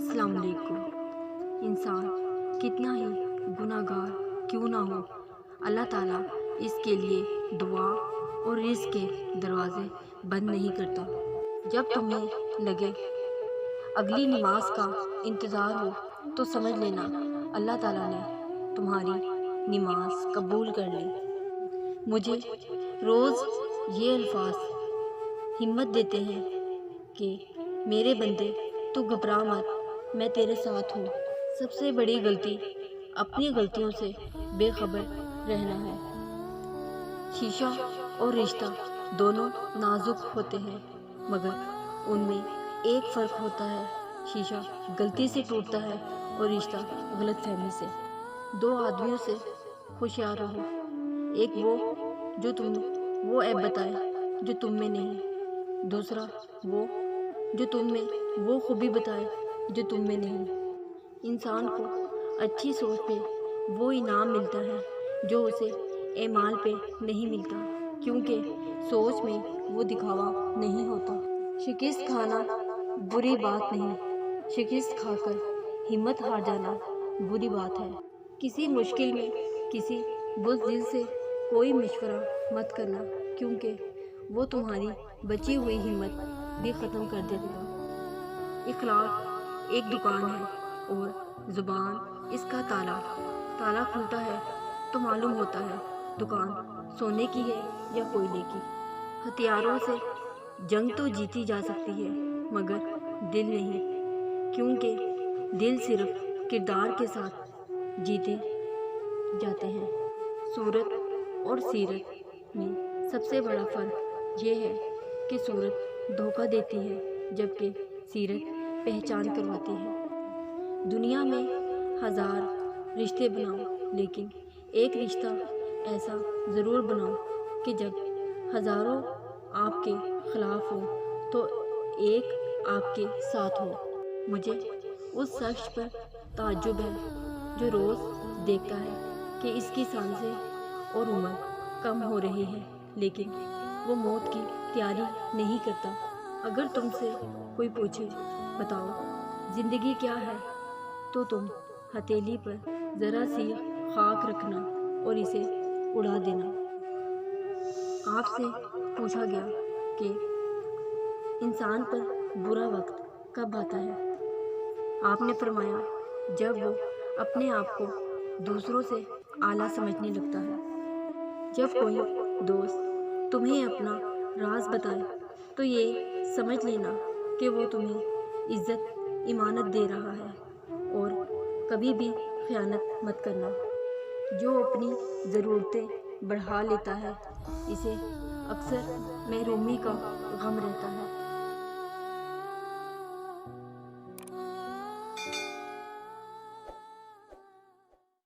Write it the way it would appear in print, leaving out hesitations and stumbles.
अस्सलाम वालेकुम। इंसान कितना ही गुनाहगार क्यों ना हो, अल्लाह ताला इसके लिए दुआ और रिज़्क़ के दरवाज़े बंद नहीं करता। जब तुम्हें लगे अगली नमाज का इंतज़ार हो तो समझ लेना अल्लाह ताला ने तुम्हारी नमाज कबूल कर ली। मुझे रोज़ ये अल्फाज हिम्मत देते हैं कि मेरे बंदे तू घबरा मत, मैं तेरे साथ हूँ। सबसे बड़ी गलती अपनी गलतियों से बेखबर रहना है। शीशा और रिश्ता दोनों नाजुक होते हैं, मगर उनमें एक फ़र्क होता है। शीशा गलती से टूटता है और रिश्ता गलतफहमी से। दो आदमियों से होशियार रहो, एक वो ऐब बताए जो तुम में नहीं, दूसरा वो जो तुम में वो खूबी बताए जो तुम में नहीं। इंसान को अच्छी सोच पे वो इनाम मिलता है जो उसे एमाल पे नहीं मिलता, क्योंकि सोच में वो दिखावा नहीं होता। शिकस्त खाना बुरी बात नहीं, शिकस्त खाकर हिम्मत हार जाना बुरी बात है। किसी मुश्किल में किसी बुज़दिल से कोई मशवरा मत करना, क्योंकि वो तुम्हारी बची हुई हिम्मत भी ख़त्म कर देगा। इखलाक एक दुकान है और ज़ुबान इसका ताला। ताला खुलता है तो मालूम होता है दुकान सोने की है या कोयले की। हथियारों से जंग तो जीती जा सकती है, मगर दिल नहीं, क्योंकि दिल सिर्फ किरदार के साथ जीते जाते हैं। सूरत और सीरत में सबसे बड़ा फ़र्क ये है कि सूरत धोखा देती है, जबकि सीरत पहचान करवाती है। दुनिया में हज़ार रिश्ते बनाओ, लेकिन एक रिश्ता ऐसा ज़रूर बनाओ कि जब हज़ारों आपके ख़िलाफ़ हो तो एक आपके साथ हो। मुझे उस शख्स पर ताज्जुब है जो रोज़ देखता है कि इसकी सांसें और उम्र कम हो रही है, लेकिन वो मौत की तैयारी नहीं करता। अगर तुमसे कोई पूछे बताओ ज़िंदगी क्या है, तो तुम हथेली पर ज़रा सी खाक रखना और इसे उड़ा देना। आपसे पूछा गया कि इंसान पर बुरा वक्त कब आता है। आपने फरमाया जब वो अपने आप को दूसरों से आला समझने लगता है। जब कोई दोस्त तुम्हें अपना राज बताए तो ये समझ लेना कि वो तुम्हें इज़्ज़त इमानत दे रहा है, और कभी भी ख़यानत मत करना। जो अपनी ज़रूरतें बढ़ा लेता है, इसे अक्सर महरूमी का गम रहता है।